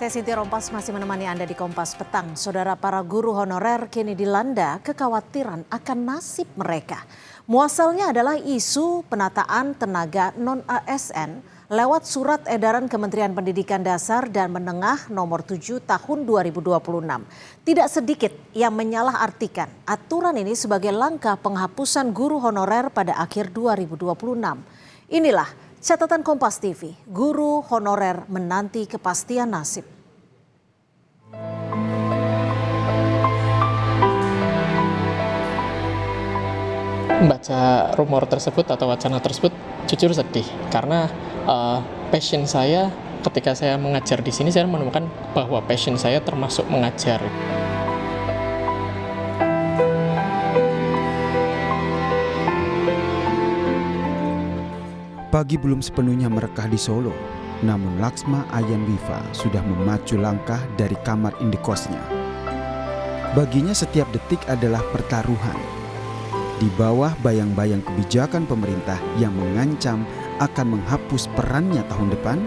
Saya Sintia Rompas masih menemani Anda di Kompas Petang. Saudara, para guru honorer kini dilanda kekhawatiran akan nasib mereka. Muasalnya adalah isu penataan tenaga non-ASN lewat surat edaran Kementerian Pendidikan Dasar dan Menengah nomor 7 tahun 2026. Tidak sedikit yang menyalahartikan aturan ini sebagai langkah penghapusan guru honorer pada akhir 2026. Inilah catatan Kompas TV, guru honorer menanti kepastian nasib. Membaca rumor tersebut atau wacana tersebut jujur sedih karena passion saya ketika saya mengajar di sini, saya menemukan bahwa passion saya termasuk mengajar. Pagi belum sepenuhnya merekah di Solo, namun Laksma Ayan Wifa sudah memacu langkah dari kamar indekosnya. Baginya setiap detik adalah pertaruhan. Di bawah bayang-bayang kebijakan pemerintah yang mengancam akan menghapus perannya tahun depan,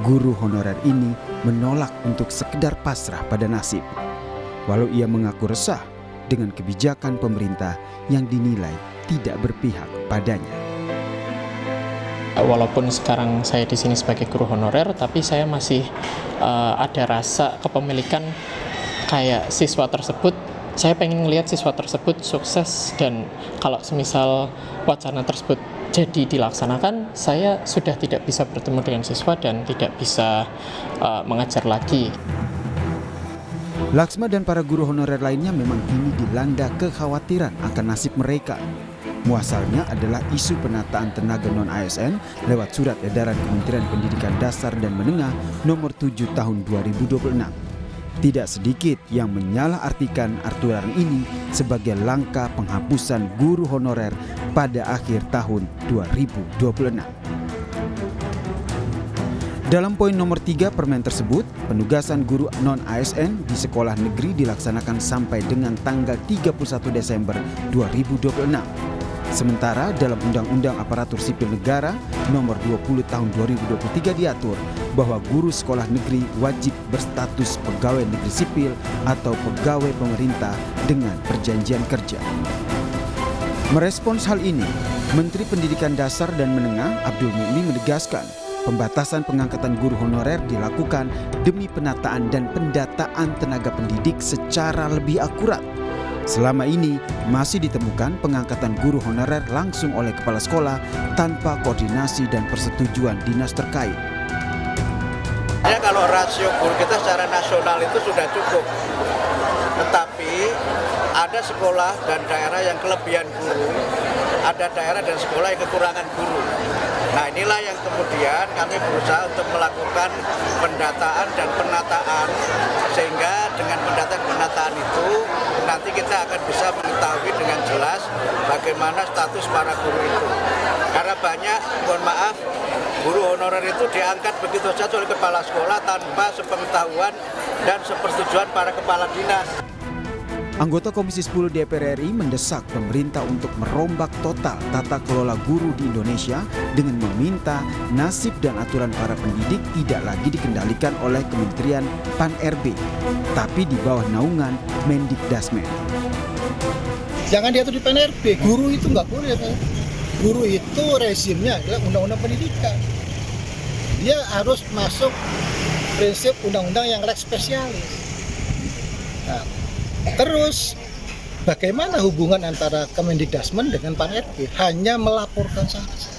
guru honorer ini menolak untuk sekedar pasrah pada nasib. Walau ia mengaku resah dengan kebijakan pemerintah yang dinilai tidak berpihak padanya. Walaupun sekarang saya di sini sebagai guru honorer, tapi saya masih ada rasa kepemilikan kayak siswa tersebut. Saya pengen ngelihat siswa tersebut sukses, dan kalau semisal wacana tersebut jadi dilaksanakan, saya sudah tidak bisa bertemu dengan siswa dan tidak bisa mengajar lagi. Laksma dan para guru honorer lainnya memang kini dilanda kekhawatiran akan nasib mereka. Muasalnya adalah isu penataan tenaga non-ASN lewat surat edaran Kementerian Pendidikan Dasar dan Menengah nomor 7 tahun 2026. Tidak sedikit yang menyalahartikan aturan ini sebagai langkah penghapusan guru honorer pada akhir tahun 2026. Dalam poin nomor 3 Permen tersebut, penugasan guru non-ASN di sekolah negeri dilaksanakan sampai dengan tanggal 31 Desember 2026. Sementara dalam Undang-Undang Aparatur Sipil Negara nomor 20 tahun 2023 diatur bahwa guru sekolah negeri wajib berstatus pegawai negeri sipil atau pegawai pemerintah dengan perjanjian kerja. Merespons hal ini, Menteri Pendidikan Dasar dan Menengah Abdul Mukmin menegaskan pembatasan pengangkatan guru honorer dilakukan demi penataan dan pendataan tenaga pendidik secara lebih akurat. Selama ini masih ditemukan pengangkatan guru honorer langsung oleh kepala sekolah tanpa koordinasi dan persetujuan dinas terkait. Ya, kalau rasio guru kita secara nasional itu sudah cukup, tetapi ada sekolah dan daerah yang kelebihan guru, ada daerah dan sekolah yang kekurangan guru. Nah, inilah yang kemudian kami berusaha untuk melakukan pendataan dan penataan, sehingga dengan pendataan itu nanti kita akan bisa mengetahui dengan jelas bagaimana status para guru itu. Karena banyak, mohon maaf, guru honorer itu diangkat begitu saja oleh kepala sekolah tanpa sepengetahuan dan sepersetujuan para kepala dinas. Anggota Komisi 10 DPR RI mendesak pemerintah untuk merombak total tata kelola guru di Indonesia dengan meminta nasib dan aturan para pendidik tidak lagi dikendalikan oleh Kementerian Pan-RB, tapi di bawah naungan Mendikdasmen. Jangan diatur di Pan-RB, guru itu nggak boleh. Guru itu rezimnya adalah Undang-Undang Pendidikan. Dia harus masuk prinsip undang-undang yang lex specialis. Nah, terus bagaimana hubungan antara Kemendikdasmen dengan Pan-RB? Hanya melaporkan saja,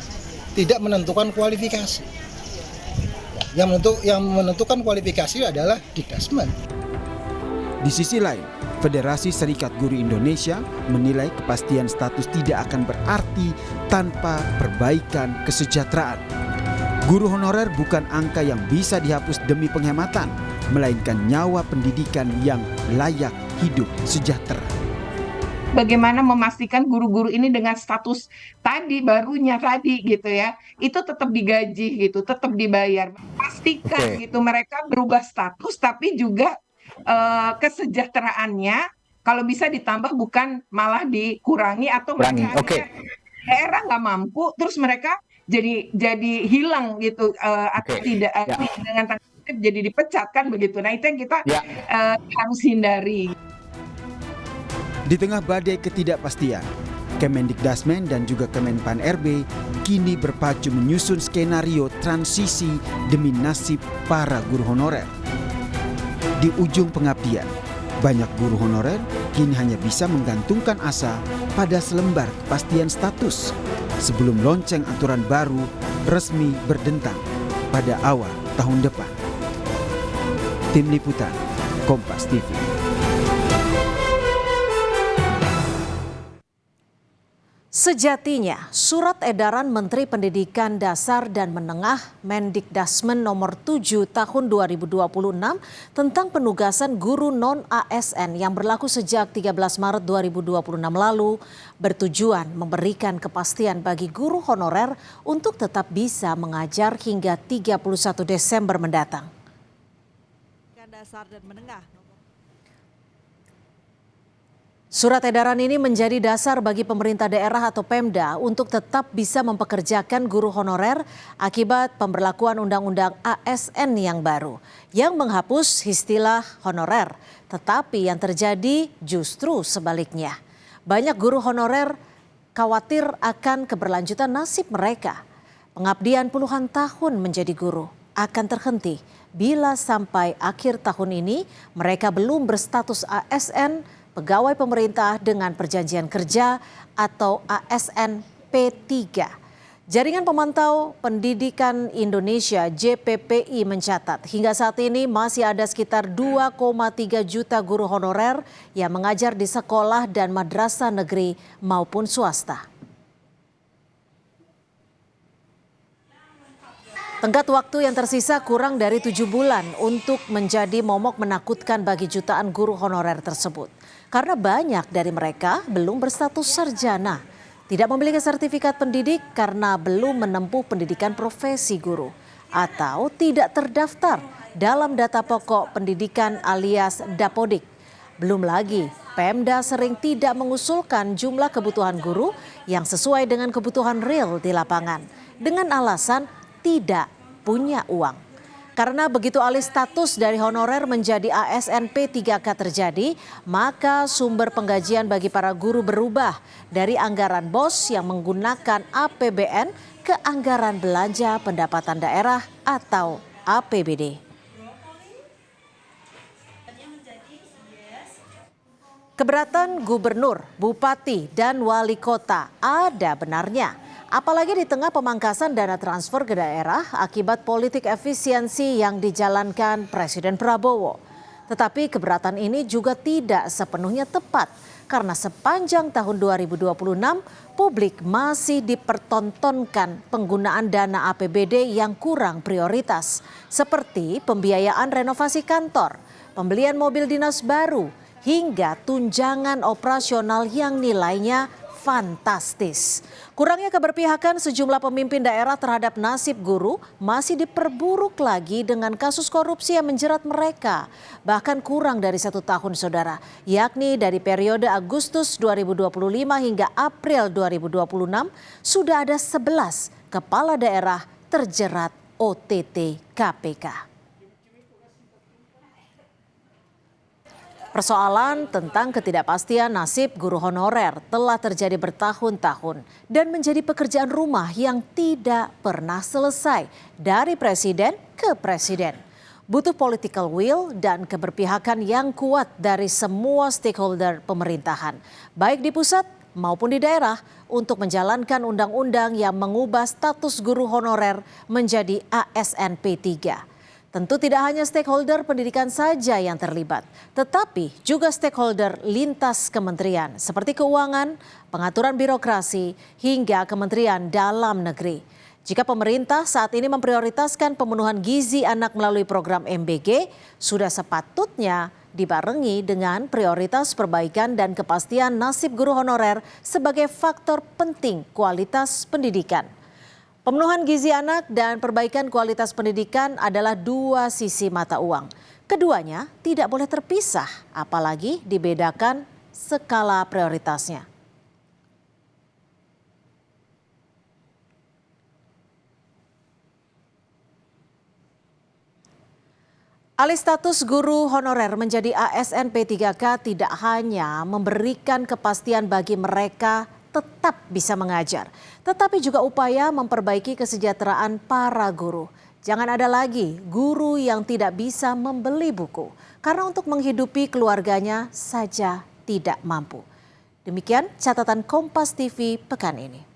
tidak menentukan kualifikasi. Yang menentukan kualifikasi adalah Dikdasmen. Di sisi lain, Federasi Serikat Guru Indonesia menilai kepastian status tidak akan berarti tanpa perbaikan kesejahteraan. Guru honorer bukan angka yang bisa dihapus demi penghematan, melainkan nyawa pendidikan yang layak hidup sejahtera. Bagaimana memastikan guru-guru ini dengan status barunya tadi gitu ya, itu tetap digaji gitu, tetap dibayar. Pastikan gitu mereka berubah status, tapi juga kesejahteraannya kalau bisa ditambah, bukan malah dikurangi atau daerah nggak mampu terus mereka jadi hilang gitu atau tidak dengan jadi dipecat kan begitu. Nah itu yang kita harus hindari. Di tengah badai ketidakpastian, Kemendikdasmen dan juga Kemenpan RB kini berpacu menyusun skenario transisi demi nasib para guru honorer. Di ujung pengabdian, banyak guru honorer kini hanya bisa menggantungkan asa pada selembar kepastian status sebelum lonceng aturan baru resmi berdentang pada awal tahun depan. Tim Liputan, Kompas TV. Sejatinya, surat edaran Menteri Pendidikan Dasar dan Menengah Mendikdasmen nomor 7 tahun 2026 tentang penugasan guru non-ASN yang berlaku sejak 13 Maret 2026 lalu bertujuan memberikan kepastian bagi guru honorer untuk tetap bisa mengajar hingga 31 Desember mendatang. Dasar dan Menengah. Surat edaran ini menjadi dasar bagi pemerintah daerah atau Pemda untuk tetap bisa mempekerjakan guru honorer akibat pemberlakuan Undang-Undang ASN yang baru yang menghapus istilah honorer. Tetapi yang terjadi justru sebaliknya. Banyak guru honorer khawatir akan keberlanjutan nasib mereka. Pengabdian puluhan tahun menjadi guru akan terhenti bila sampai akhir tahun ini mereka belum berstatus ASN, pegawai pemerintah dengan perjanjian kerja atau ASN P3. Jaringan Pemantau Pendidikan Indonesia JPPI mencatat hingga saat ini masih ada sekitar 2,3 juta guru honorer yang mengajar di sekolah dan madrasah negeri maupun swasta. Tenggat waktu yang tersisa kurang dari 7 bulan untuk menjadi momok menakutkan bagi jutaan guru honorer tersebut. Karena banyak dari mereka belum berstatus sarjana, tidak memiliki sertifikat pendidik karena belum menempuh pendidikan profesi guru, atau tidak terdaftar dalam data pokok pendidikan alias Dapodik. Belum lagi, Pemda sering tidak mengusulkan jumlah kebutuhan guru yang sesuai dengan kebutuhan real di lapangan, dengan alasan tidak punya uang. Karena begitu alih status dari honorer menjadi ASN P3K terjadi, maka sumber penggajian bagi para guru berubah dari anggaran BOS yang menggunakan APBN ke anggaran belanja pendapatan daerah atau APBD. Keberatan gubernur, bupati, dan wali kota ada benarnya. Apalagi di tengah pemangkasan dana transfer ke daerah akibat politik efisiensi yang dijalankan Presiden Prabowo. Tetapi keberatan ini juga tidak sepenuhnya tepat karena sepanjang tahun 2026 publik masih dipertontonkan penggunaan dana APBD yang kurang prioritas seperti pembiayaan renovasi kantor, pembelian mobil dinas baru, hingga tunjangan operasional yang nilainya fantastis. Kurangnya keberpihakan sejumlah pemimpin daerah terhadap nasib guru masih diperburuk lagi dengan kasus korupsi yang menjerat mereka. Bahkan kurang dari 1 tahun saudara, yakni dari periode Agustus 2025 hingga April 2026 sudah ada 11 kepala daerah terjerat OTT KPK. Persoalan tentang ketidakpastian nasib guru honorer telah terjadi bertahun-tahun dan menjadi pekerjaan rumah yang tidak pernah selesai dari presiden ke presiden. Butuh political will dan keberpihakan yang kuat dari semua stakeholder pemerintahan, baik di pusat maupun di daerah, untuk menjalankan undang-undang yang mengubah status guru honorer menjadi ASN P3. Tentu tidak hanya stakeholder pendidikan saja yang terlibat, tetapi juga stakeholder lintas kementerian seperti keuangan, pengaturan birokrasi, hingga Kementerian Dalam Negeri. Jika pemerintah saat ini memprioritaskan pemenuhan gizi anak melalui program MBG, sudah sepatutnya dibarengi dengan prioritas perbaikan dan kepastian nasib guru honorer sebagai faktor penting kualitas pendidikan. Pemenuhan gizi anak dan perbaikan kualitas pendidikan adalah dua sisi mata uang. Keduanya tidak boleh terpisah, apalagi dibedakan skala prioritasnya. Alih status guru honorer menjadi ASN P3K tidak hanya memberikan kepastian bagi mereka tetap bisa mengajar, tetapi juga upaya memperbaiki kesejahteraan para guru. Jangan ada lagi guru yang tidak bisa membeli buku karena untuk menghidupi keluarganya saja tidak mampu. Demikian catatan Kompas TV pekan ini.